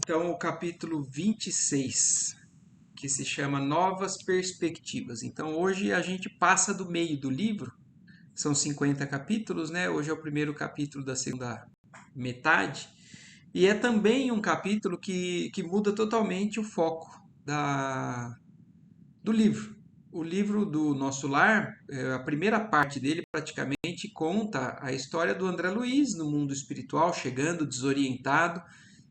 Então, o capítulo 26, que se chama Novas Perspectivas. Então, hoje a gente passa do meio do livro, são 50 capítulos, né? Hoje é o primeiro capítulo da segunda metade, e é também um capítulo que muda totalmente o foco do livro. O livro do Nosso Lar, a primeira parte dele praticamente conta a história do André Luiz no mundo espiritual, chegando desorientado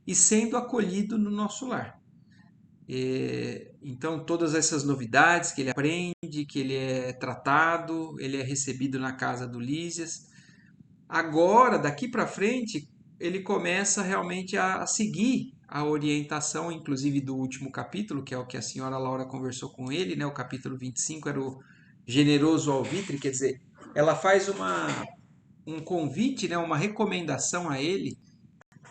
e sendo acolhido no nosso lar. Então, todas essas novidades que ele aprende, que ele é tratado, ele é recebido na casa do Lísias. Agora, daqui para frente, ele começa realmente a seguir a orientação, inclusive do último capítulo, que é o que a senhora Laura conversou com ele, né? O capítulo 25 era o generoso alvitre, quer dizer, ela faz um convite, né? Uma recomendação a ele,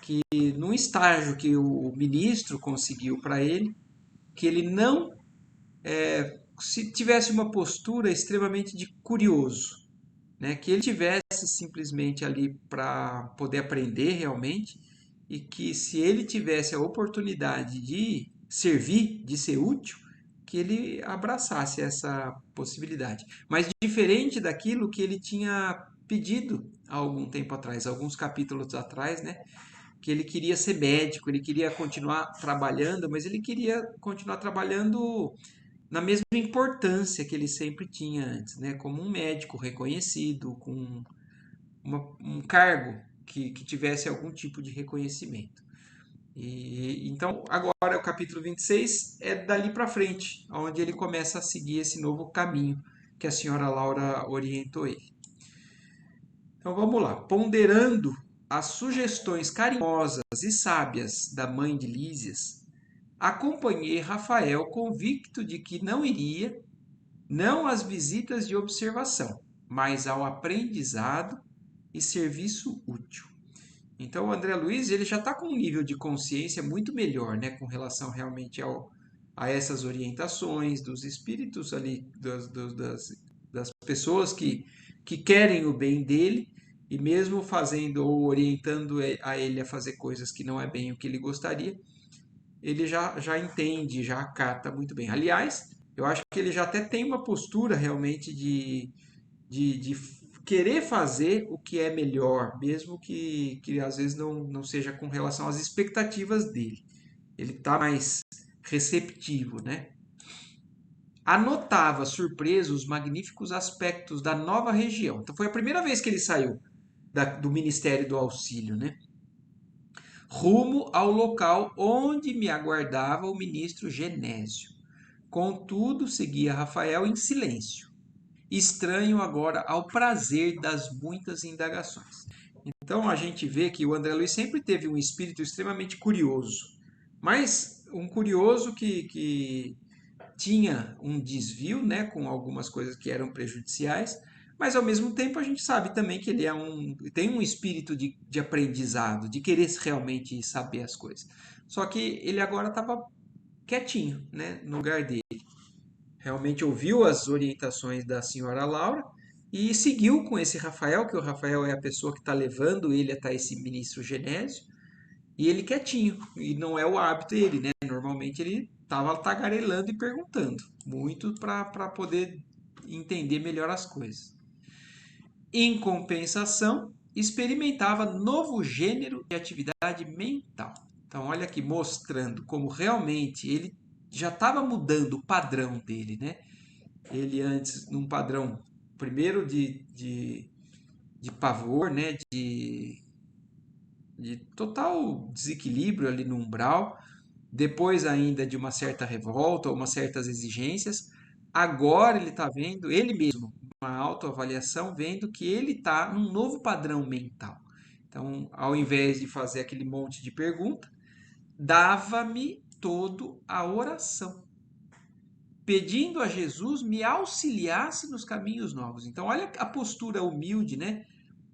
que num estágio que o ministro conseguiu para ele, que ele não se tivesse uma postura extremamente de curioso, né? Que ele tivesse simplesmente ali para poder aprender realmente e que se ele tivesse a oportunidade de servir, de ser útil, que ele abraçasse essa possibilidade. Mas diferente daquilo que ele tinha pedido há algum tempo atrás, alguns capítulos atrás, né? Que ele queria ser médico, ele queria continuar trabalhando, mas ele queria continuar trabalhando na mesma importância que ele sempre tinha antes, né? Como um médico reconhecido, com um cargo que tivesse algum tipo de reconhecimento. Então, agora o capítulo 26 é dali para frente, onde ele começa a seguir esse novo caminho que a senhora Laura orientou ele. Então vamos lá. Ponderando as sugestões carinhosas e sábias da mãe de Lísias, acompanhei Rafael convicto de que não iria, não às visitas de observação, mas ao aprendizado e serviço útil. Então o André Luiz ele já está com um nível de consciência muito melhor, né, com relação realmente a essas orientações dos espíritos ali, das pessoas que querem o bem dele, e mesmo fazendo ou orientando a ele a fazer coisas que não é bem o que ele gostaria, ele já entende, já acata muito bem. Aliás, eu acho que ele já até tem uma postura realmente de querer fazer o que é melhor, mesmo que às vezes não seja com relação às expectativas dele. Ele está mais receptivo, né? Anotava surpreso os magníficos aspectos da nova região. Então foi a primeira vez que ele saiu do Ministério do Auxílio, né? Rumo ao local onde me aguardava o ministro Genésio. Contudo, seguia Rafael em silêncio, estranho agora ao prazer das muitas indagações. Então a gente vê que o André Luiz sempre teve um espírito extremamente curioso, mas um curioso que tinha um desvio, né, com algumas coisas que eram prejudiciais, mas ao mesmo tempo a gente sabe também que ele tem um espírito de aprendizado, de querer realmente saber as coisas. Só que ele agora estava quietinho, né, no lugar dele. Realmente ouviu as orientações da senhora Laura e seguiu com esse Rafael, que o Rafael é a pessoa que está levando ele até esse ministro Genésio, e ele quietinho, e não é o hábito dele, né? Normalmente ele estava tagarelando e perguntando, muito para poder entender melhor as coisas. Em compensação, experimentava novo gênero de atividade mental. Então, olha aqui, mostrando como realmente ele já estava mudando o padrão dele, né? Ele antes, num padrão, primeiro de pavor, né? De total desequilíbrio ali no umbral, depois ainda de uma certa revolta, ou umas certas exigências. Agora ele está vendo, ele mesmo, uma autoavaliação, vendo que ele está num novo padrão mental. Então, ao invés de fazer aquele monte de pergunta, dava-me todo a oração, pedindo a Jesus me auxiliasse nos caminhos novos. Então, olha a postura humilde, né?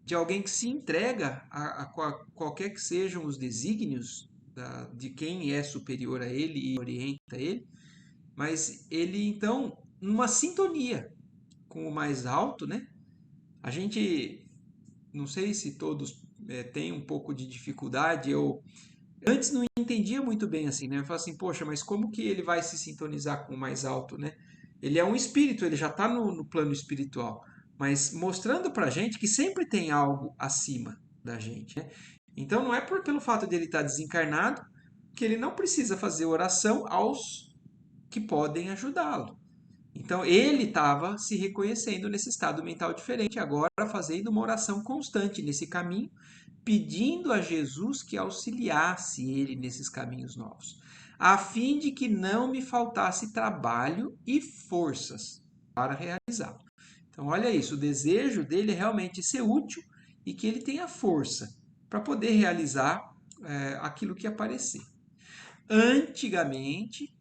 De alguém que se entrega a qualquer que sejam os desígnios de quem é superior a ele e orienta ele, mas ele então, numa sintonia com o mais alto, né? A gente, não sei se todos têm um pouco de dificuldade, eu antes não entendia muito bem assim, né? Ele fala assim, poxa, mas como que ele vai se sintonizar com o mais alto, né? Ele é um espírito, ele já está no plano espiritual, mas mostrando para a gente que sempre tem algo acima da gente, né? Então não é pelo fato de ele estar desencarnado que ele não precisa fazer oração aos que podem ajudá-lo. Então ele estava se reconhecendo nesse estado mental diferente, agora fazendo uma oração constante nesse caminho, pedindo a Jesus que auxiliasse ele nesses caminhos novos, a fim de que não me faltasse trabalho e forças para realizá-lo. Então, olha isso, o desejo dele é realmente ser útil e que ele tenha força para poder realizar aquilo que aparecer. Antigamente,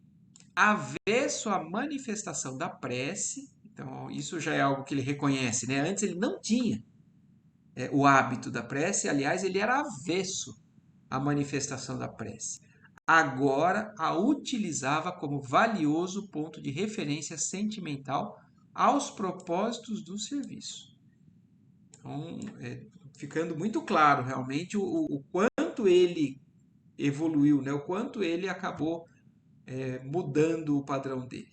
avesso à manifestação da prece, então isso já é algo que ele reconhece, né? Antes ele não tinha o hábito da prece, aliás, ele era avesso à manifestação da prece. Agora a utilizava como valioso ponto de referência sentimental aos propósitos do serviço. Então, ficando muito claro realmente o quanto ele evoluiu, né? O quanto ele acabou mudando o padrão dele.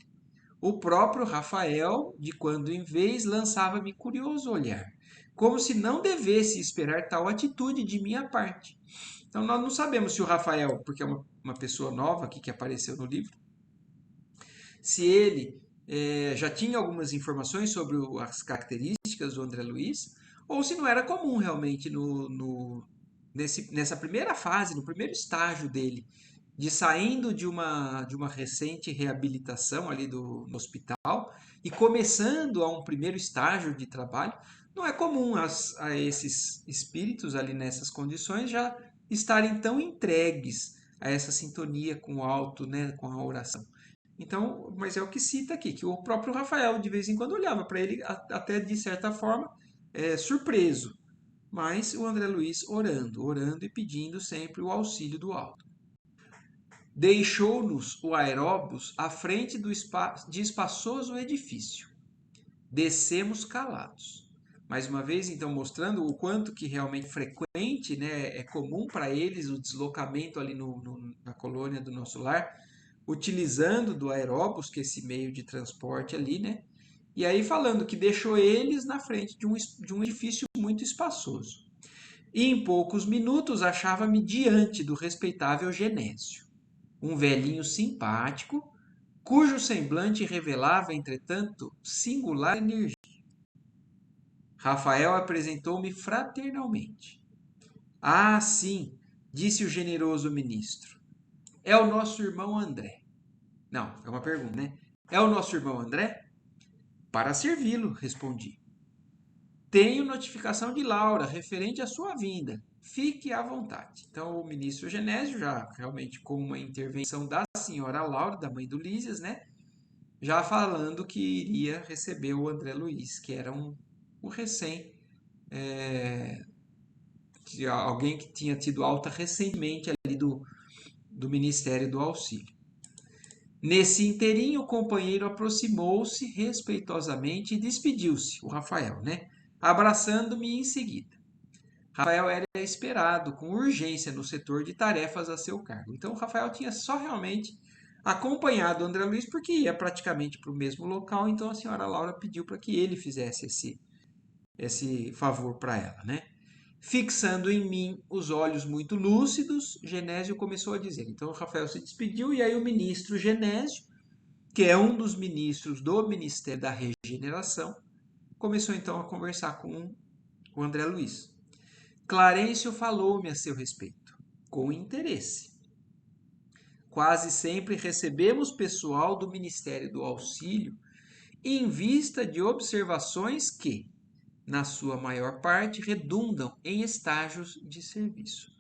O próprio Rafael, de quando em vez, lançava-me curioso olhar, como se não devesse esperar tal atitude de minha parte. Então, nós não sabemos se o Rafael, porque é uma pessoa nova aqui que apareceu no livro, se ele já tinha algumas informações sobre as características do André Luiz, ou se não era comum realmente nessa primeira fase, no primeiro estágio dele, de saindo de uma recente reabilitação ali no hospital e começando a um primeiro estágio de trabalho, não é comum a esses espíritos ali nessas condições já estarem tão entregues a essa sintonia com o alto, né, com a oração. Então, mas é o que cita aqui, que o próprio Rafael de vez em quando olhava para ele, até de certa forma, surpreso. Mas o André Luiz orando, orando e pedindo sempre o auxílio do alto. Deixou-nos o aeróbus à frente de espaçoso edifício. Descemos calados. Mais uma vez, então, mostrando o quanto que realmente frequente, né, é comum para eles o deslocamento ali na colônia do Nosso Lar, utilizando do aeróbus, que é esse meio de transporte ali, né? E aí falando que deixou eles na frente de um edifício muito espaçoso. E em poucos minutos achava-me diante do respeitável Genésio, um velhinho simpático, cujo semblante revelava, entretanto, singular energia. Rafael apresentou-me fraternalmente. Ah, sim, disse o generoso ministro. É o nosso irmão André. Não, é uma pergunta, né? É o nosso irmão André? Para servi-lo, respondi. Tenho notificação de Laura referente à sua vinda. Fique à vontade. Então, o ministro Genésio, já realmente com uma intervenção da senhora Laura, da mãe do Lísias, né? Já falando que iria receber o André Luiz, que era o recém, alguém que tinha tido alta recentemente ali do Ministério do Auxílio. Nesse inteirinho, o companheiro aproximou-se respeitosamente e despediu-se, o Rafael, né? Abraçando-me em seguida. Rafael era esperado com urgência no setor de tarefas a seu cargo. Então, o Rafael tinha só realmente acompanhado o André Luiz porque ia praticamente para o mesmo local. Então, a senhora Laura pediu para que ele fizesse esse favor para ela, né? Fixando em mim os olhos muito lúcidos, Genésio começou a dizer. Então, o Rafael se despediu e aí o ministro Genésio, que é um dos ministros do Ministério da Regeneração, começou então a conversar com o André Luiz. Clarencio falou-me a seu respeito, com interesse. Quase sempre recebemos pessoal do Ministério do Auxílio em vista de observações que, na sua maior parte, redundam em estágios de serviço.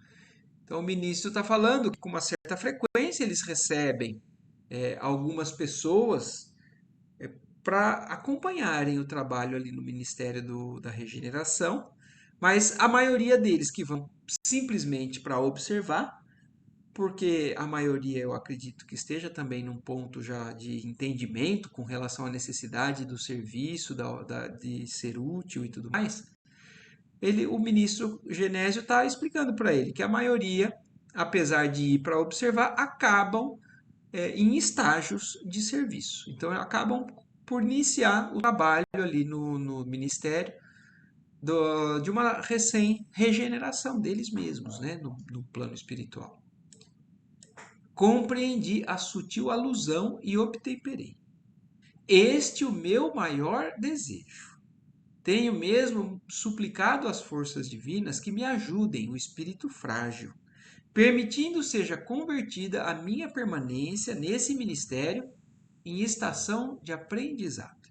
Então, o ministro está falando que, com uma certa frequência, eles recebem algumas pessoas para acompanharem o trabalho ali no Ministério da Regeneração, mas a maioria deles que vão simplesmente para observar, porque a maioria eu acredito que esteja também num ponto já de entendimento com relação à necessidade do serviço, de ser útil e tudo mais. O ministro Genésio está explicando para ele que a maioria apesar de ir para observar, acabam em estágios de serviço. Então, acabam por iniciar o trabalho ali no ministério de uma recém-regeneração deles mesmos, né, no plano espiritual. Compreendi a sutil alusão e obtemperei. Este o meu maior desejo. Tenho mesmo suplicado às forças divinas que me ajudem, o espírito frágil, permitindo seja convertida a minha permanência nesse ministério em estação de aprendizado.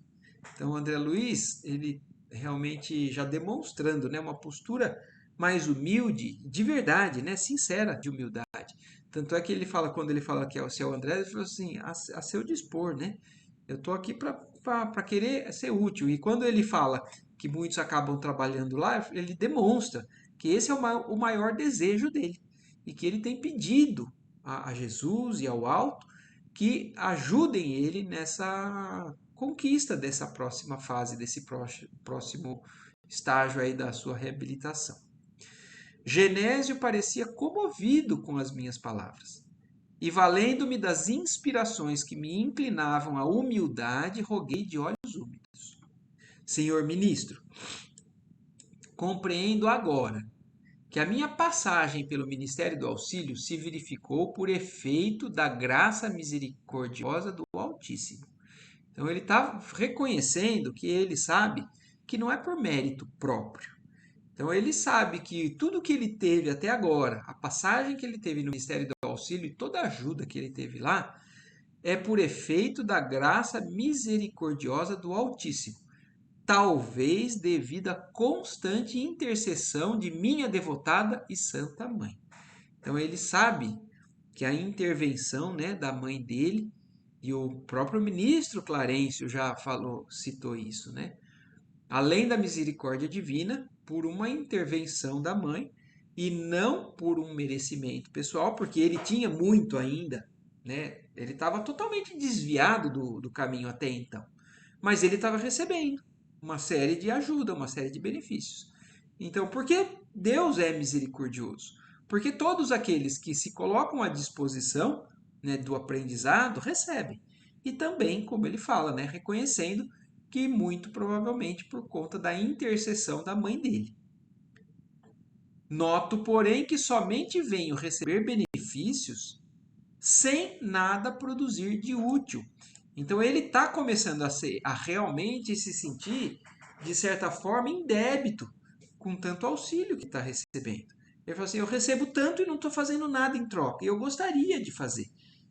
Então, André Luiz, ele realmente já demonstrando, né, uma postura mais humilde, de verdade, né, sincera de humildade. Tanto é que ele fala, quando ele fala que é o seu André, ele fala assim, a seu dispor, né? Eu estou aqui para querer ser útil. E quando ele fala que muitos acabam trabalhando lá, ele demonstra que esse é o maior desejo dele. E que ele tem pedido a Jesus e ao alto que ajudem ele nessa conquista dessa próxima fase, desse próximo estágio aí da sua reabilitação. Genésio parecia comovido com as minhas palavras. E valendo-me das inspirações que me inclinavam à humildade, roguei de olhos úmidos. Senhor ministro, compreendo agora que a minha passagem pelo Ministério do Auxílio se verificou por efeito da graça misericordiosa do Altíssimo. Então ele está reconhecendo que ele sabe que não é por mérito próprio. Então ele sabe que tudo que ele teve até agora, a passagem que ele teve no Ministério do Auxílio e toda a ajuda que ele teve lá, é por efeito da graça misericordiosa do Altíssimo, talvez devido à constante intercessão de minha devotada e santa mãe. Então ele sabe que a intervenção, né, da mãe dele, e o próprio ministro Clarencio já citou isso, né? Além da misericórdia divina, por uma intervenção da mãe e não por um merecimento pessoal, porque ele tinha muito ainda, né? Ele estava totalmente desviado do caminho até então, mas ele estava recebendo uma série de ajuda, uma série de benefícios. Então, por que Deus é misericordioso? Porque todos aqueles que se colocam à disposição, né, do aprendizado recebem. E também, como ele fala, né, reconhecendo que muito provavelmente por conta da intercessão da mãe dele. Noto, porém, que somente venho receber benefícios sem nada produzir de útil. Então ele está começando a realmente se sentir, de certa forma, em débito com tanto auxílio que está recebendo. Ele fala assim, eu recebo tanto e não estou fazendo nada em troca. E eu gostaria de fazer.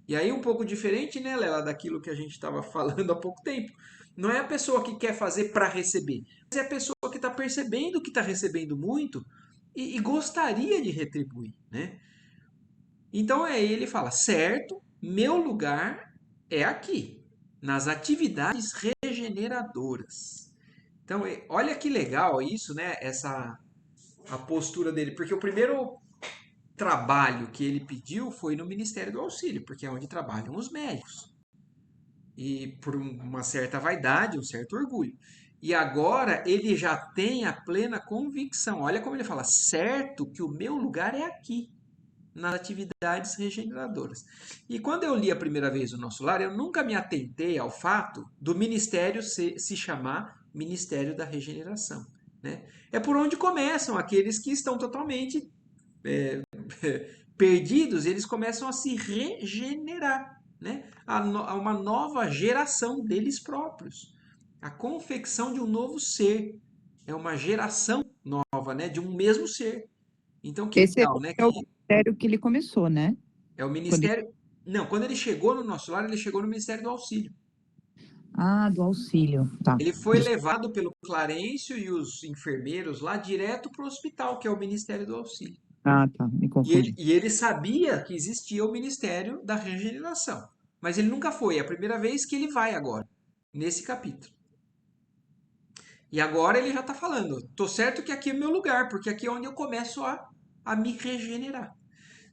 E aí um pouco diferente, né, Lela, daquilo que a gente estava falando há pouco tempo. Não é a pessoa que quer fazer para receber, mas é a pessoa que está percebendo que está recebendo muito e gostaria de retribuir, né? Então aí ele fala, certo, meu lugar é aqui, nas atividades regeneradoras. Então, olha que legal isso, né? A postura dele, porque o primeiro trabalho que ele pediu foi no Ministério do Auxílio, porque é onde trabalham os médicos. E por uma certa vaidade, um certo orgulho. E agora ele já tem a plena convicção. Olha como ele fala, certo que o meu lugar é aqui, nas atividades regeneradoras. E quando eu li a primeira vez o Nosso Lar, eu nunca me atentei ao fato do ministério se chamar Ministério da Regeneração. Né? É por onde começam aqueles que estão totalmente é, perdidos, eles começam a se regenerar, né? A uma nova geração deles próprios. A confecção de um novo ser. É uma geração nova, né? De um mesmo ser. Então, que Esse legal, né? é o ministério que ele começou, né? É o Quando ele... Ministério. Não, quando ele chegou no Nosso Lar, ele chegou no Ministério do Auxílio. Ah, do auxílio, tá. Ele foi levado pelo Clarencio e os enfermeiros lá direto para o hospital, que é o Ministério do Auxílio. Ah, tá, me confundi. E ele sabia que existia o Ministério da Regeneração. Mas ele nunca foi. É a primeira vez que ele vai agora, nesse capítulo. E agora ele já está falando: tô certo que aqui é meu lugar, porque aqui é onde eu começo a me regenerar.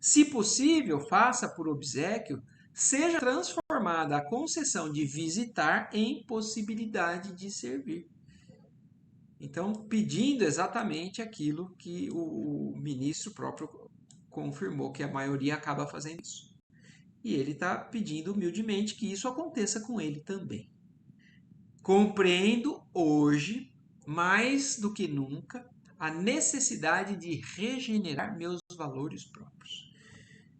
Se possível, faça por obséquio, seja transformada a concessão de visitar em possibilidade de servir. Então, pedindo exatamente aquilo que o ministro próprio confirmou que a maioria acaba fazendo isso. E ele está pedindo humildemente que isso aconteça com ele também. Compreendo hoje, mais do que nunca, a necessidade de regenerar meus valores próprios.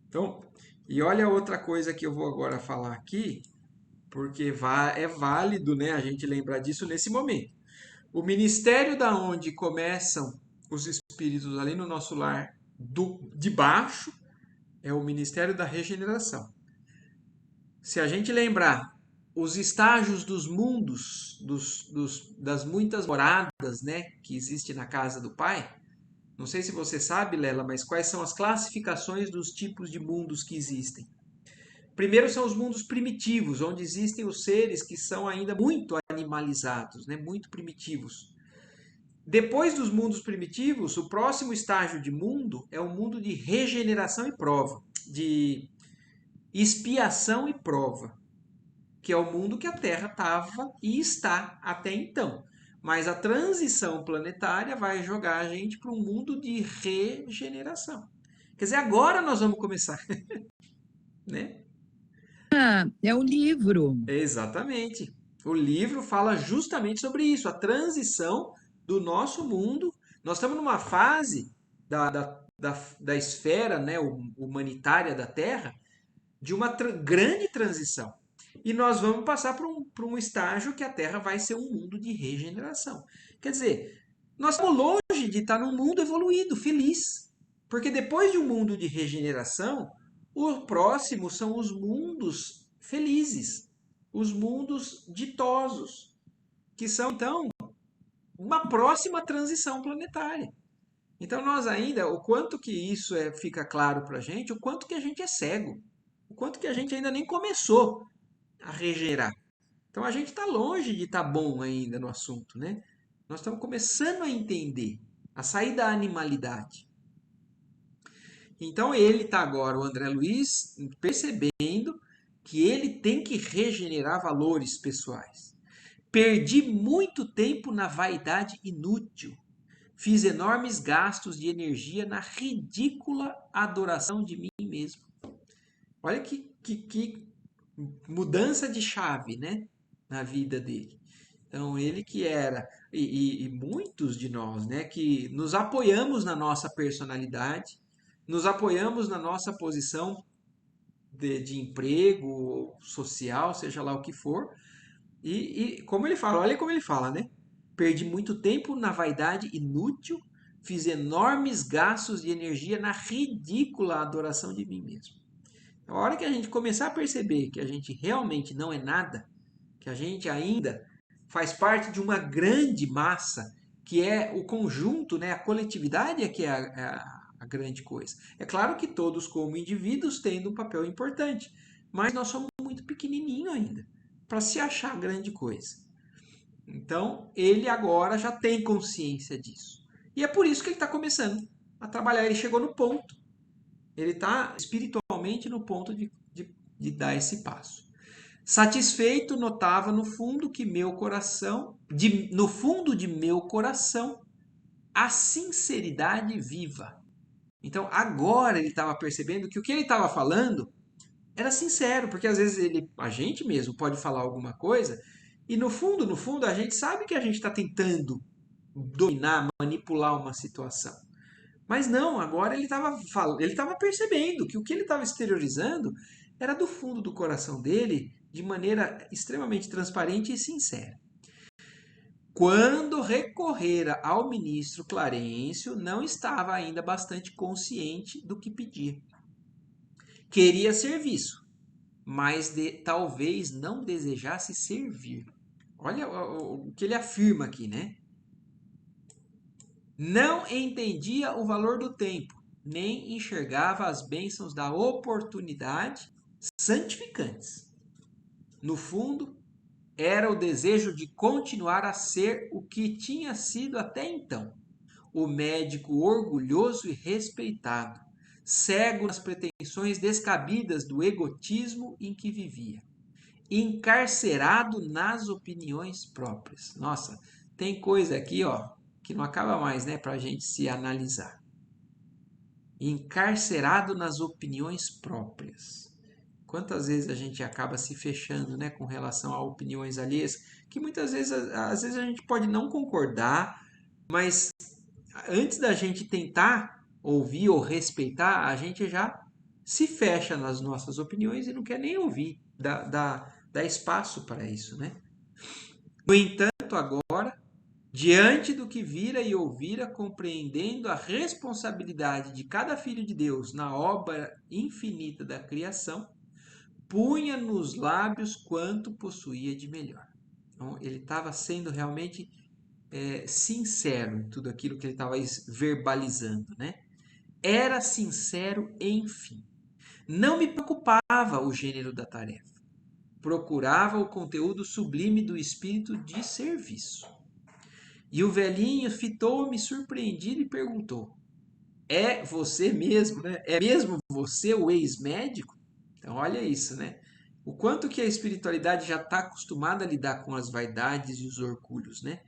Então, e olha outra coisa que eu vou agora falar aqui, porque é válido, né, a gente lembrar disso nesse momento. O ministério da onde começam os espíritos ali no nosso lar de baixo é o ministério da regeneração. Se a gente lembrar os estágios dos mundos, das muitas moradas, né, que existe na casa do Pai, não sei se você sabe, Lela, mas quais são as classificações dos tipos de mundos que existem? Primeiro são os mundos primitivos, onde existem os seres que são ainda muito animalizados, né, muito primitivos. Depois dos mundos primitivos, o próximo estágio de mundo é o mundo de regeneração e prova, de expiação e prova, que é o mundo que a Terra estava e está até então. Mas a transição planetária vai jogar a gente para um mundo de regeneração. Quer dizer, agora nós vamos começar, né? Ah, é o livro. Exatamente. O livro fala justamente sobre isso, a transição do nosso mundo. Nós estamos numa fase da esfera, né, humanitária da Terra de uma grande transição. E nós vamos passar por um estágio que a Terra vai ser um mundo de regeneração. Quer dizer, nós estamos longe de estar num mundo evoluído, feliz. Porque depois de um mundo de regeneração, o próximo são os mundos felizes, os mundos ditosos, que são, então, uma próxima transição planetária. Então, nós ainda, o quanto que isso fica claro para a gente, o quanto que a gente é cego, o quanto que a gente ainda nem começou a regenerar. Então, a gente está longe de estar bom ainda no assunto, né? Nós estamos começando a entender, a sair da animalidade. Então, ele está agora, o André Luiz, percebendo que ele tem que regenerar valores pessoais. Perdi muito tempo na vaidade inútil. Fiz enormes gastos de energia na ridícula adoração de mim mesmo. Olha que mudança de chave, né? Na vida dele. Então, ele que era, e muitos de nós, né? Que nos apoiamos na nossa personalidade, nos apoiamos na nossa posição de emprego social, seja lá o que for, e como ele fala, olha como ele fala, né? Perdi muito tempo na vaidade inútil, fiz enormes gastos de energia na ridícula adoração de mim mesmo. A hora que a gente começar a perceber que a gente realmente não é nada, que a gente ainda faz parte de uma grande massa, que é o conjunto, né? A coletividade é que é a grande coisa. É claro que todos, como indivíduos, têm um papel importante, mas nós somos muito pequenininho ainda para se achar grande coisa. Então, ele agora já tem consciência disso. E é por isso que ele está começando a trabalhar. Ele chegou no ponto. Ele está espiritualmente no ponto de dar esse passo. Satisfeito, notava no fundo que meu coração, no fundo de meu coração, a sinceridade viva. Então, agora ele estava percebendo que o que ele estava falando era sincero, porque às vezes a gente mesmo pode falar alguma coisa e no fundo, a gente sabe que a gente está tentando dominar, manipular uma situação. Mas não, agora ele estava percebendo que o que ele estava exteriorizando era do fundo do coração dele, de maneira extremamente transparente e sincera. Quando recorrera ao ministro Clarencio, não estava ainda bastante consciente do que pedia. Queria serviço, mas talvez não desejasse servir. Olha o que ele afirma aqui, né? Não entendia o valor do tempo, nem enxergava as bênçãos da oportunidade santificantes. No fundo, era o desejo de continuar a ser o que tinha sido até então, o médico orgulhoso e respeitado, cego nas pretensões descabidas do egotismo em que vivia, encarcerado nas opiniões próprias. Nossa, tem coisa aqui, ó, que não acaba mais, né, para a gente se analisar. encarcerado nas opiniões próprias. Quantas vezes a gente acaba se fechando, né, com relação a opiniões alheias, que muitas vezes, às vezes a gente pode não concordar, mas antes da gente tentar ouvir ou respeitar, a gente já se fecha nas nossas opiniões e não quer nem ouvir, dá espaço para isso, né? No entanto, agora, diante do que vira e ouvira, compreendendo a responsabilidade de cada filho de Deus na obra infinita da criação, punha nos lábios quanto possuía de melhor. Então, ele estava sendo realmente sincero em tudo aquilo que ele estava verbalizando, né? Era sincero, enfim. Não me preocupava o gênero da tarefa. Procurava o conteúdo sublime do espírito de serviço. E o velhinho fitou-me surpreendido e perguntou: é você mesmo, né? É mesmo você o ex-médico? Então, olha isso, né? O quanto que a espiritualidade já está acostumada a lidar com as vaidades e os orgulhos, né?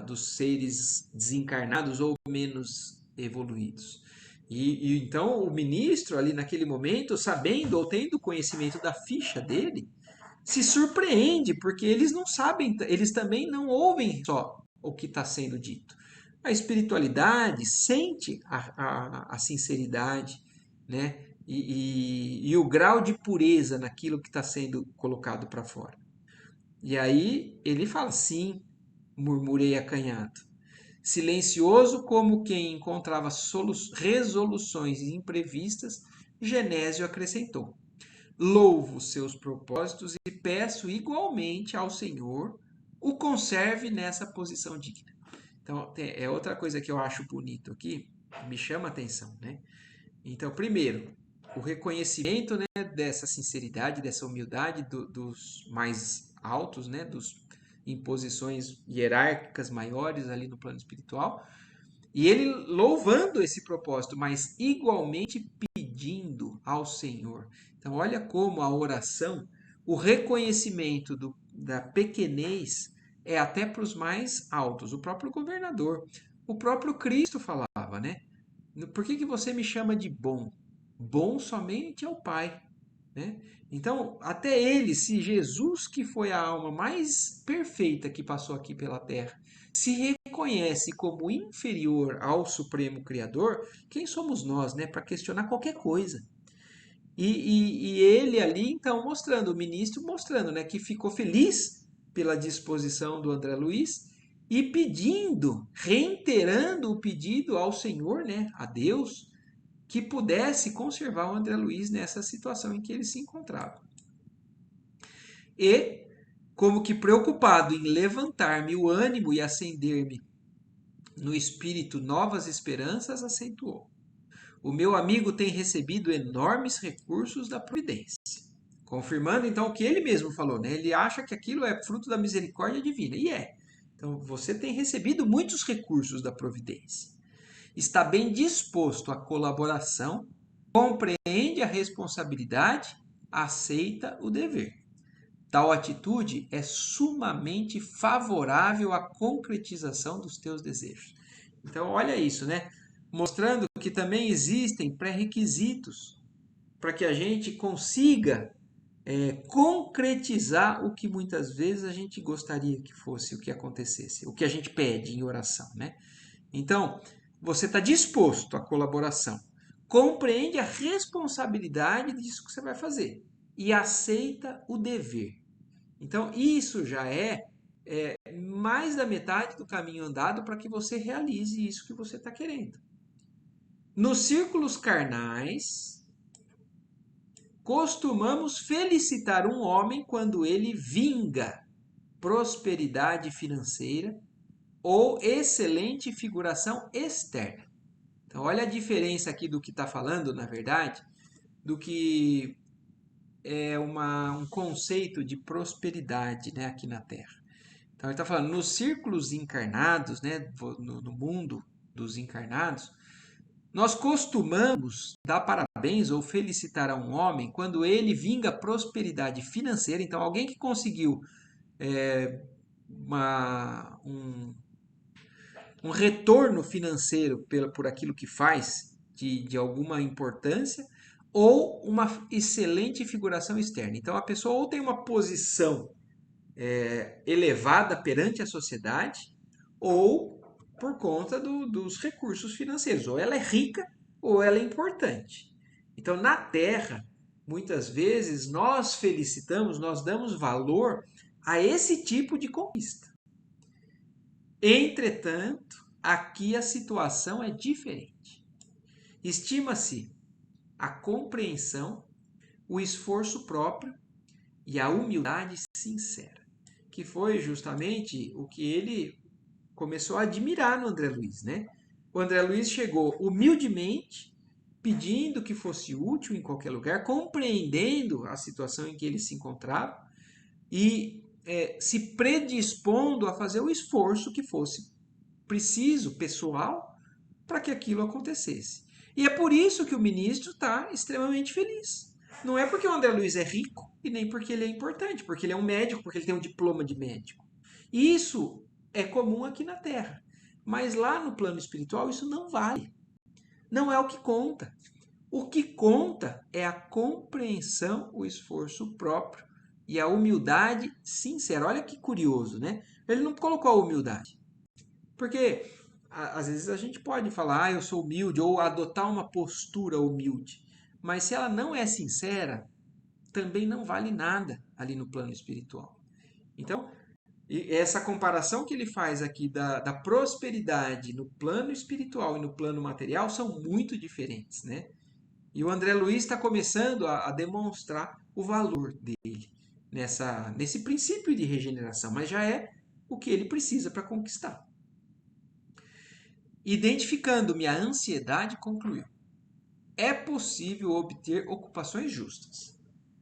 Dos seres desencarnados ou menos evoluídos. Então o ministro ali naquele momento, sabendo ou tendo conhecimento da ficha dele, se surpreende porque eles não sabem, eles também não ouvem só o que está sendo dito. A espiritualidade sente a sinceridade, né? E o grau de pureza naquilo que está sendo colocado para fora. E aí ele fala: sim, murmurei acanhado. Silencioso como quem encontrava resoluções imprevistas, Genésio acrescentou: louvo seus propósitos e peço igualmente ao Senhor o conserve nessa posição digna. Então, é outra coisa que eu acho bonito aqui, me chama a atenção, né? Então, primeiro, o reconhecimento, né, dessa sinceridade, dessa humildade dos mais altos, né, em posições hierárquicas maiores ali no plano espiritual, e ele louvando esse propósito, mas igualmente pedindo ao Senhor. Então, olha como a oração, o reconhecimento da pequenez é até para os mais altos. O próprio governador, o próprio Cristo falava, né? Por que você me chama de bom? Bom somente é o Pai, né? Então, até ele, se Jesus, que foi a alma mais perfeita que passou aqui pela terra, se reconhece como inferior ao Supremo Criador, quem somos nós, né, para questionar qualquer coisa? E ele ali, então, mostrando, o ministro mostrando, né, que ficou feliz pela disposição do André Luiz e pedindo, reiterando o pedido ao Senhor, né, a Deus, que pudesse conservar o André Luiz nessa situação em que ele se encontrava. E, como que preocupado em levantar-me o ânimo e acender-me no espírito novas esperanças, acentuou: o meu amigo tem recebido enormes recursos da providência. Confirmando então o que ele mesmo falou, né? Ele acha que aquilo é fruto da misericórdia divina, e é. Então você tem recebido muitos recursos da providência. Está bem disposto à colaboração, compreende a responsabilidade, aceita o dever. Tal atitude é sumamente favorável à concretização dos teus desejos. Então, olha isso, né? Mostrando que também existem pré-requisitos para que a gente consiga concretizar o que muitas vezes a gente gostaria que fosse o que acontecesse, o que a gente pede em oração, né? Então, você está disposto à colaboração, compreende a responsabilidade disso que você vai fazer e aceita o dever. Então, isso já é mais da metade do caminho andado para que você realize isso que você está querendo. Nos círculos carnais, costumamos felicitar um homem quando ele vinga prosperidade financeira ou excelente figuração externa. Então, olha a diferença aqui do que está falando, na verdade, do que é um conceito de prosperidade, né, aqui na Terra. Então, ele está falando, nos círculos encarnados, né, no mundo dos encarnados, nós costumamos dar parabéns ou felicitar a um homem quando ele vinga prosperidade financeira. Então, alguém que conseguiu é, um retorno financeiro por aquilo que faz, de alguma importância ou uma excelente figuração externa. Então a pessoa ou tem uma posição elevada perante a sociedade ou por conta dos recursos financeiros. Ou ela é rica ou ela é importante. Então na Terra, muitas vezes nós felicitamos, nós damos valor a esse tipo de conquista. Entretanto, aqui a situação é diferente. Estima-se a compreensão, o esforço próprio e a humildade sincera, que foi justamente o que ele começou a admirar no André Luiz, né? O André Luiz chegou humildemente, pedindo que fosse útil em qualquer lugar, compreendendo a situação em que ele se encontrava e se predispondo a fazer o esforço que fosse preciso, pessoal, para que aquilo acontecesse. E é por isso que o ministro está extremamente feliz. Não é porque o André Luiz é rico e nem porque ele é importante, porque ele é um médico, porque ele tem um diploma de médico. Isso é comum aqui na Terra. Mas lá no plano espiritual isso não vale. Não é o que conta. O que conta é a compreensão, o esforço próprio e a humildade sincera. Olha que curioso, né? Ele não colocou a humildade. Porque às vezes a gente pode falar, eu sou humilde, ou adotar uma postura humilde. Mas se ela não é sincera, também não vale nada ali no plano espiritual. Então, essa comparação que ele faz aqui da prosperidade no plano espiritual e no plano material são muito diferentes, né? E o André Luiz está começando a demonstrar o valor dele nesse princípio de regeneração, mas já é o que ele precisa para conquistar. Identificando-me a ansiedade, concluiu: é possível obter ocupações justas.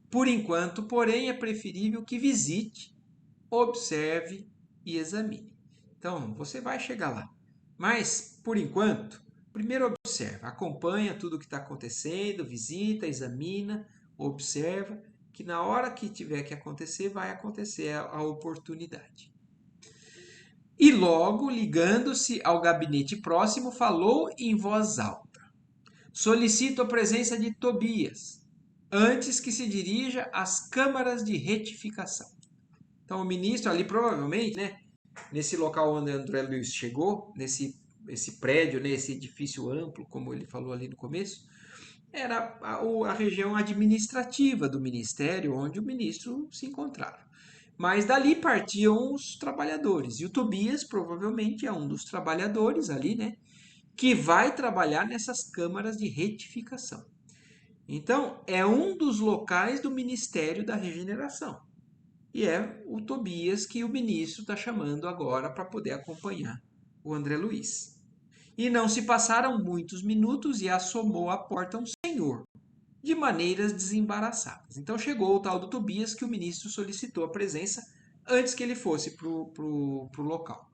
Por enquanto, porém, é preferível que visite, observe e examine. Então, você vai chegar lá. Mas, por enquanto, primeiro observa, acompanha tudo o que está acontecendo, visita, examina, observa, que na hora que tiver que acontecer, vai acontecer a oportunidade. E logo, ligando-se ao gabinete próximo, falou em voz alta: solicito a presença de Tobias, antes que se dirija às câmaras de retificação. Então, o ministro ali, provavelmente, né, nesse local onde André Luiz chegou, esse prédio, né, esse edifício amplo, como ele falou ali no começo, era a região administrativa do ministério onde o ministro se encontrava. Mas dali partiam os trabalhadores. E o Tobias provavelmente é um dos trabalhadores ali, né? Que vai trabalhar nessas câmaras de retificação. Então, é um dos locais do Ministério da Regeneração. E é o Tobias que o ministro está chamando agora para poder acompanhar o André Luiz. E não se passaram muitos minutos e assomou à porta um senhor, de maneiras desembaraçadas. Então chegou o tal do Tobias que o ministro solicitou a presença antes que ele fosse para o local.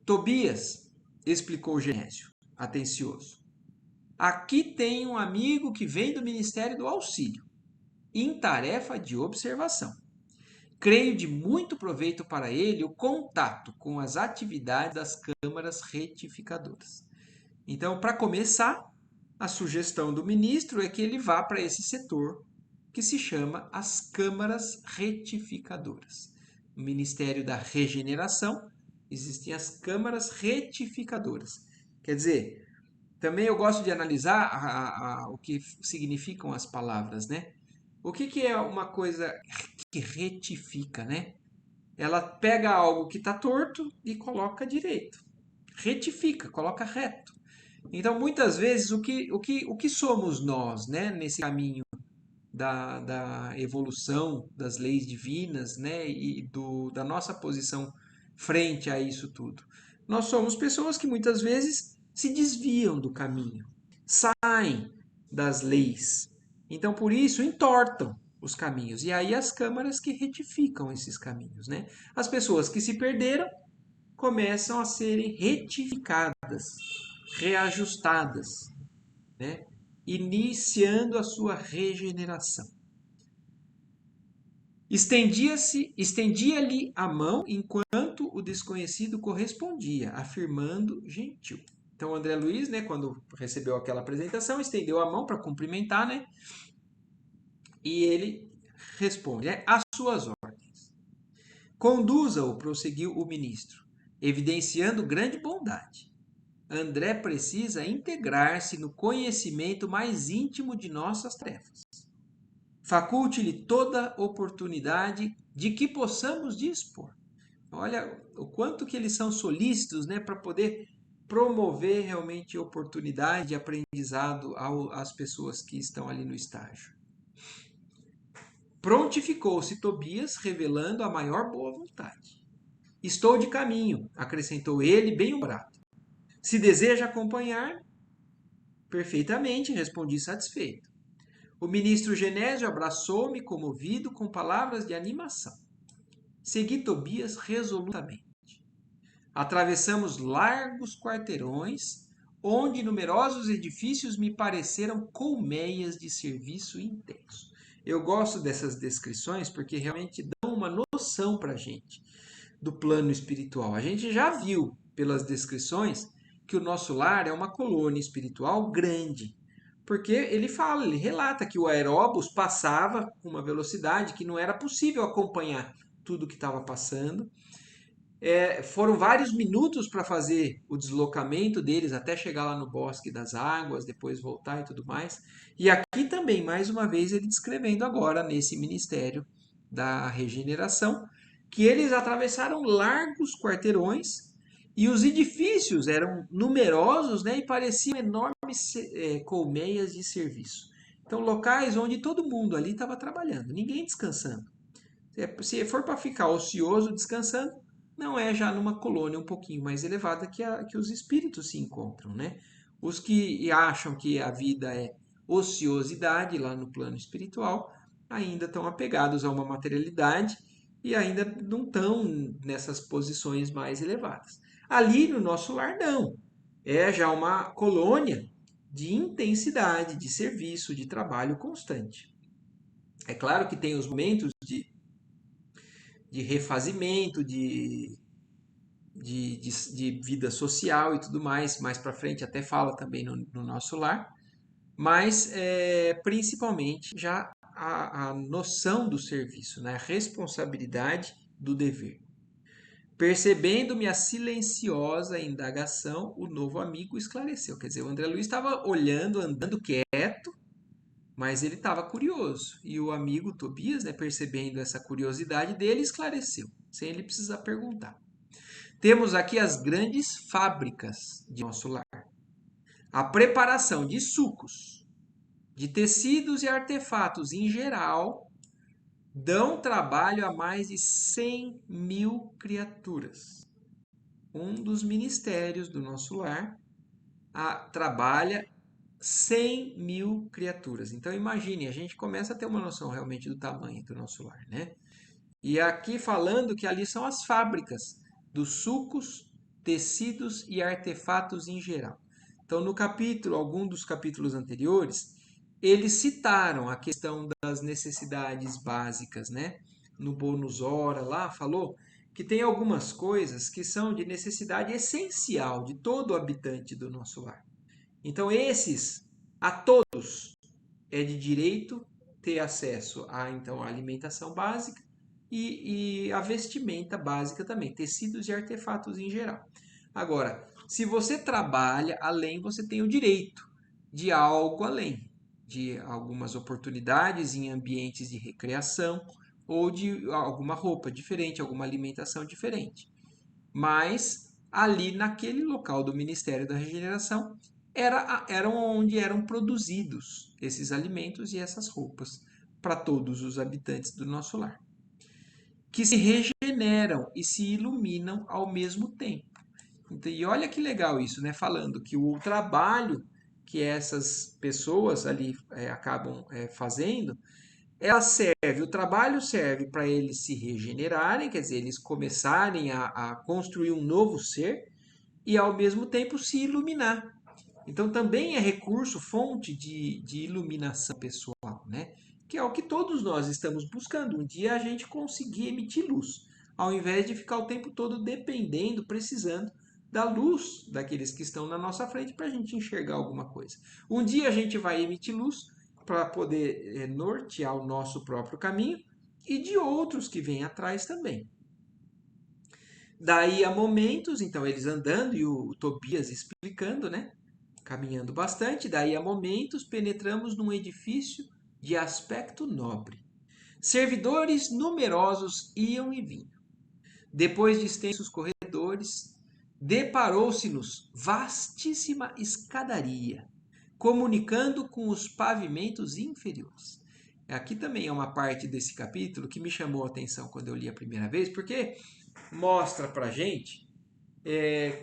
Tobias, explicou Genésio, atencioso, aqui tem um amigo que vem do Ministério do Auxílio, em tarefa de observação. Creio de muito proveito para ele o contato com as atividades das câmaras retificadoras. Então, para começar, a sugestão do ministro é que ele vá para esse setor que se chama as câmaras retificadoras. No Ministério da Regeneração, existem as câmaras retificadoras. Quer dizer, também eu gosto de analisar o que significam as palavras, né? O que é uma coisa que retifica, né? Ela pega algo que está torto e coloca direito. Retifica, coloca reto. Então, muitas vezes, o que somos nós, né, nesse caminho da evolução das leis divinas, né, e da nossa posição frente a isso tudo? Nós somos pessoas que muitas vezes se desviam do caminho, saem das leis. Então, por isso, entortam os caminhos. E aí as câmaras que retificam esses caminhos, né? As pessoas que se perderam começam a serem retificadas, reajustadas, né? Iniciando a sua regeneração. Estendia-lhe a mão enquanto o desconhecido correspondia, afirmando gentil. Então o André Luiz, né, quando recebeu aquela apresentação, estendeu a mão para cumprimentar, né? E ele responde, né, às suas ordens. Conduza-o, prosseguiu o ministro, evidenciando grande bondade. André precisa integrar-se no conhecimento mais íntimo de nossas tarefas. Faculte-lhe toda oportunidade de que possamos dispor. Olha o quanto que eles são solícitos, né, para poder promover realmente oportunidade de aprendizado às pessoas que estão ali no estágio. Prontificou-se Tobias, revelando a maior boa vontade. Estou de caminho, acrescentou ele, bem-humorado. Se deseja acompanhar, perfeitamente, respondi satisfeito. O ministro Genésio abraçou-me comovido com palavras de animação. Segui Tobias resolutamente. Atravessamos largos quarteirões, onde numerosos edifícios me pareceram colmeias de serviço intenso. Eu gosto dessas descrições porque realmente dão uma noção para a gente do plano espiritual. A gente já viu pelas descrições que o nosso lar é uma colônia espiritual grande. Porque ele fala, ele relata que o aeróbus passava com uma velocidade que não era possível acompanhar tudo que estava passando. Foram vários minutos para fazer o deslocamento deles até chegar lá no Bosque das Águas, depois voltar e tudo mais. E aqui também, mais uma vez, ele descrevendo agora nesse ministério da regeneração, que eles atravessaram largos quarteirões e os edifícios eram numerosos, né, e pareciam enormes colmeias de serviço. Então, locais onde todo mundo ali estava trabalhando, ninguém descansando. Se for para ficar ocioso descansando, não é já numa colônia um pouquinho mais elevada que os espíritos se encontram, né? Os que acham que a vida é ociosidade lá no plano espiritual ainda estão apegados a uma materialidade e ainda não estão nessas posições mais elevadas. Ali no nosso lar, não. É já uma colônia de intensidade, de serviço, de trabalho constante. É claro que tem os momentos de refazimento, de vida social e tudo mais para frente até fala também no nosso lar, mas principalmente já a noção do serviço, né? A responsabilidade do dever. Percebendo minha silenciosa indagação, o novo amigo esclareceu. Quer dizer, o André Luiz estava olhando, andando quieto, mas ele estava curioso. E o amigo Tobias, né, percebendo essa curiosidade dele, esclareceu, sem ele precisar perguntar. Temos aqui as grandes fábricas de nosso lar. A preparação de sucos, de tecidos e artefatos em geral, dão trabalho a mais de 100.000 criaturas. Um dos ministérios do nosso lar trabalha 100.000 criaturas. Então imagine, a gente começa a ter uma noção realmente do tamanho do nosso lar, né? E aqui falando que ali são as fábricas dos sucos, tecidos e artefatos em geral. Então, no capítulo, algum dos capítulos anteriores, eles citaram a questão das necessidades básicas, né? No bônus hora lá falou que tem algumas coisas que são de necessidade essencial de todo habitante do nosso lar. Então, esses a todos é de direito ter acesso a então a alimentação básica e a vestimenta básica também, tecidos e artefatos em geral. Agora, se você trabalha além, você tem o direito de algo além, de algumas oportunidades em ambientes de recreação ou de alguma roupa diferente, alguma alimentação diferente. Mas ali naquele local do Ministério da Regeneração eram onde eram produzidos esses alimentos e essas roupas para todos os habitantes do nosso lar, que se regeneram e se iluminam ao mesmo tempo. Então, e olha que legal isso, né? Falando que o trabalho que essas pessoas ali acabam fazendo, o trabalho serve para eles se regenerarem, quer dizer, eles começarem a construir um novo ser e ao mesmo tempo se iluminar. Então também é recurso, fonte de iluminação pessoal, né? Que é o que todos nós estamos buscando. Um dia a gente conseguir emitir luz, ao invés de ficar o tempo todo dependendo, precisando da luz daqueles que estão na nossa frente para a gente enxergar alguma coisa. Um dia a gente vai emitir luz para poder nortear o nosso próprio caminho e de outros que vêm atrás também. Daí a momentos, então eles andando e o Tobias explicando, né? Caminhando bastante, daí a momentos penetramos num edifício de aspecto nobre. Servidores numerosos iam e vinham. Depois de extensos corredores, deparou-se-nos vastíssima escadaria, comunicando com os pavimentos inferiores. Aqui também é uma parte desse capítulo que me chamou a atenção quando eu li a primeira vez, porque mostra para gente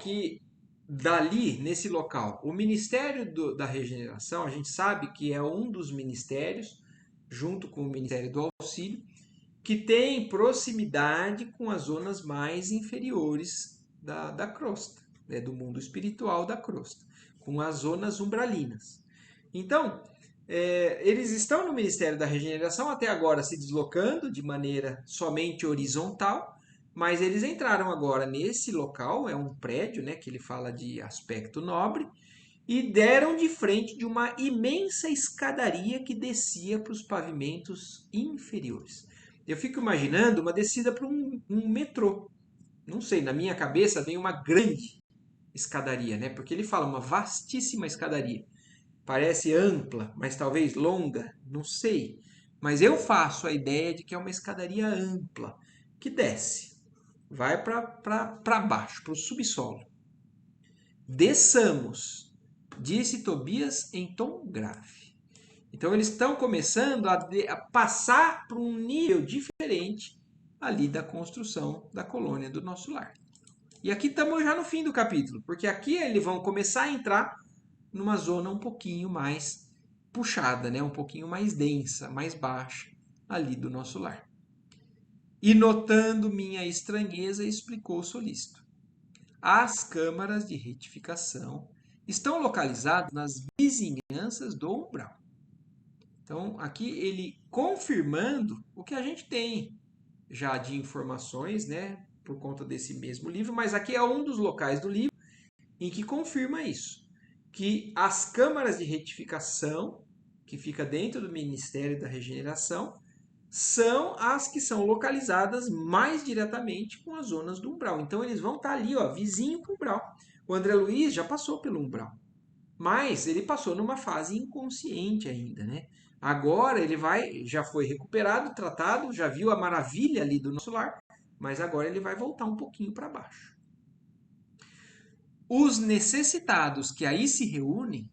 que dali, nesse local, o Ministério da Regeneração, a gente sabe que é um dos ministérios, junto com o Ministério do Auxílio, que tem proximidade com as zonas mais inferiores da crosta, né, do mundo espiritual da crosta, com as zonas umbralinas. Então, eles estão no Ministério da Regeneração até agora se deslocando de maneira somente horizontal, mas eles entraram agora nesse local, é um prédio, né, que ele fala de aspecto nobre, e deram de frente de uma imensa escadaria que descia para os pavimentos inferiores. Eu fico imaginando uma descida para um metrô. Não sei, na minha cabeça vem uma grande escadaria, né? Porque ele fala uma vastíssima escadaria. Parece ampla, mas talvez longa, não sei. Mas eu faço a ideia de que é uma escadaria ampla que desce, vai para baixo, para o subsolo. Desçamos, disse Tobias em tom grave. Então eles estão começando a passar para um nível diferente ali da construção da colônia do nosso lar. E aqui estamos já no fim do capítulo, porque aqui eles vão começar a entrar numa zona um pouquinho mais puxada, né? Um pouquinho mais densa, mais baixa ali do nosso lar. E notando minha estranheza, explicou o solícito. As câmaras de retificação estão localizadas nas vizinhanças do umbral. Então, aqui ele confirmando o que a gente tem já de informações, né, por conta desse mesmo livro, mas aqui é um dos locais do livro em que confirma isso, que as câmaras de retificação, que fica dentro do Ministério da Regeneração, são as que são localizadas mais diretamente com as zonas do umbral. Então eles vão estar ali, ó, vizinho com o umbral. O André Luiz já passou pelo umbral, mas ele passou numa fase inconsciente ainda, né? Agora ele já foi recuperado, tratado, já viu a maravilha ali do nosso lar, mas agora ele vai voltar um pouquinho para baixo. Os necessitados que aí se reúnem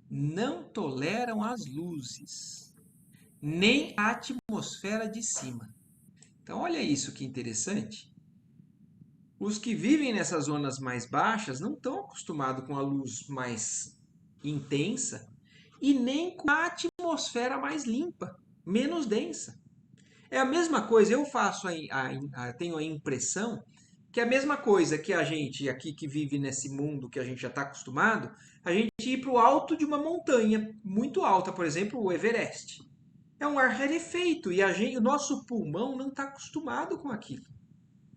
não toleram as luzes, nem a atmosfera de cima. Então, olha isso que interessante. Os que vivem nessas zonas mais baixas não estão acostumados com a luz mais intensa e nem com a atmosfera mais limpa, menos densa. É a mesma coisa, eu faço tenho a impressão que é a mesma coisa que a gente aqui que vive nesse mundo que a gente já está acostumado, a gente ir para o alto de uma montanha muito alta, por exemplo, o Everest. É um ar rarefeito e o nosso pulmão não está acostumado com aquilo.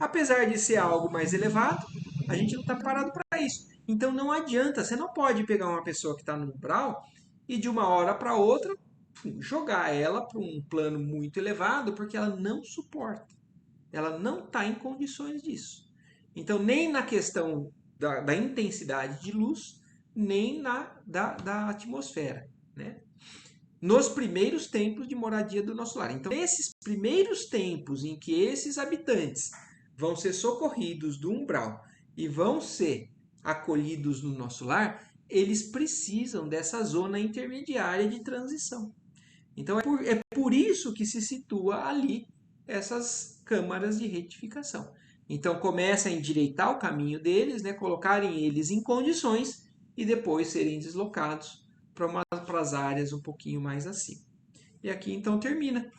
Apesar de ser algo mais elevado, a gente não está preparado para isso. Então não adianta, você não pode pegar uma pessoa que está no umbral e de uma hora para outra jogar ela para um plano muito elevado, porque ela não suporta. Ela não está em condições disso. Então, nem na questão da intensidade de luz, nem da atmosfera, né? Nos primeiros tempos de moradia do nosso lar. Então, nesses primeiros tempos em que esses habitantes vão ser socorridos do umbral e vão ser acolhidos no nosso lar, eles precisam dessa zona intermediária de transição. Então, é por isso que se situa ali essas câmaras de retificação. Então, começa a endireitar o caminho deles, né, colocarem eles em condições e depois serem deslocados para as áreas um pouquinho mais acima. E aqui, então, termina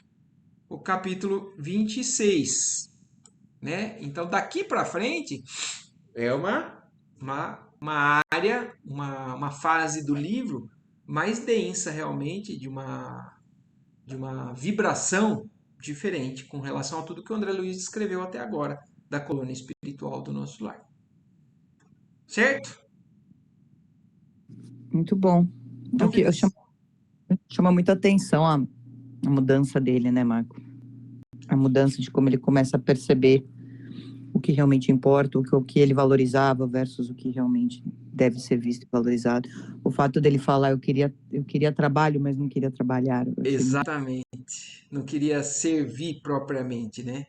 o capítulo 26. Né? Então, daqui para frente, é uma área, uma fase do livro mais densa, realmente, de uma vibração diferente com relação a tudo que o André Luiz escreveu até agora da colônia espiritual do nosso lar. certo? Muito bom. É o que eu Dúvidas? chama muita atenção a mudança dele, né, Marco? A mudança de como ele começa a perceber o que realmente importa, o que ele valorizava versus o que realmente deve ser visto e valorizado. O fato dele falar, eu queria trabalho, mas não queria trabalhar. Eu achei Exatamente. Não queria servir propriamente, né?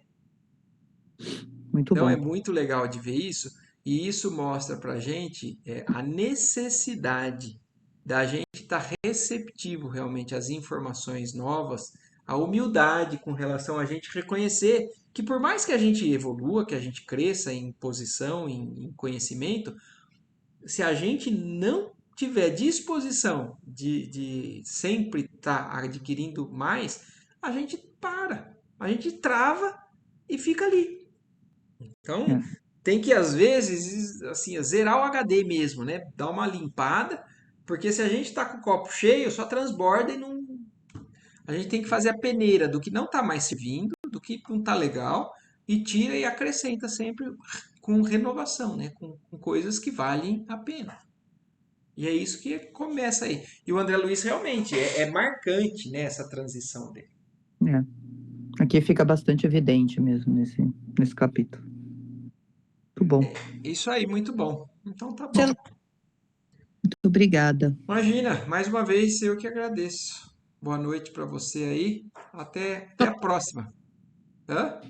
muito Então é bom. muito legal de ver isso, e isso mostra para a gente a necessidade da gente estar receptivo realmente às informações novas, a humildade com relação a gente reconhecer que por mais que a gente evolua, que a gente cresça em posição, em conhecimento, se a gente não tiver disposição de sempre estar adquirindo mais, a gente para, a gente trava e fica ali. Então, É, tem que, às vezes, assim, zerar o HD mesmo, né? Dar uma limpada, porque se a gente está com o copo cheio, só transborda e não. A gente tem que fazer a peneira do que não está mais servindo, do que não está legal, e tira e acrescenta sempre com renovação, né? Com coisas que valem a pena. E é isso que começa aí. E o André Luiz realmente é marcante, né, essa transição dele. é. Aqui fica bastante evidente mesmo nesse capítulo. Muito bom. Isso aí, muito bom. Então tá bom. Muito obrigada. Imagina, mais uma vez eu que agradeço. Boa noite para você aí. Até a próxima. Hã?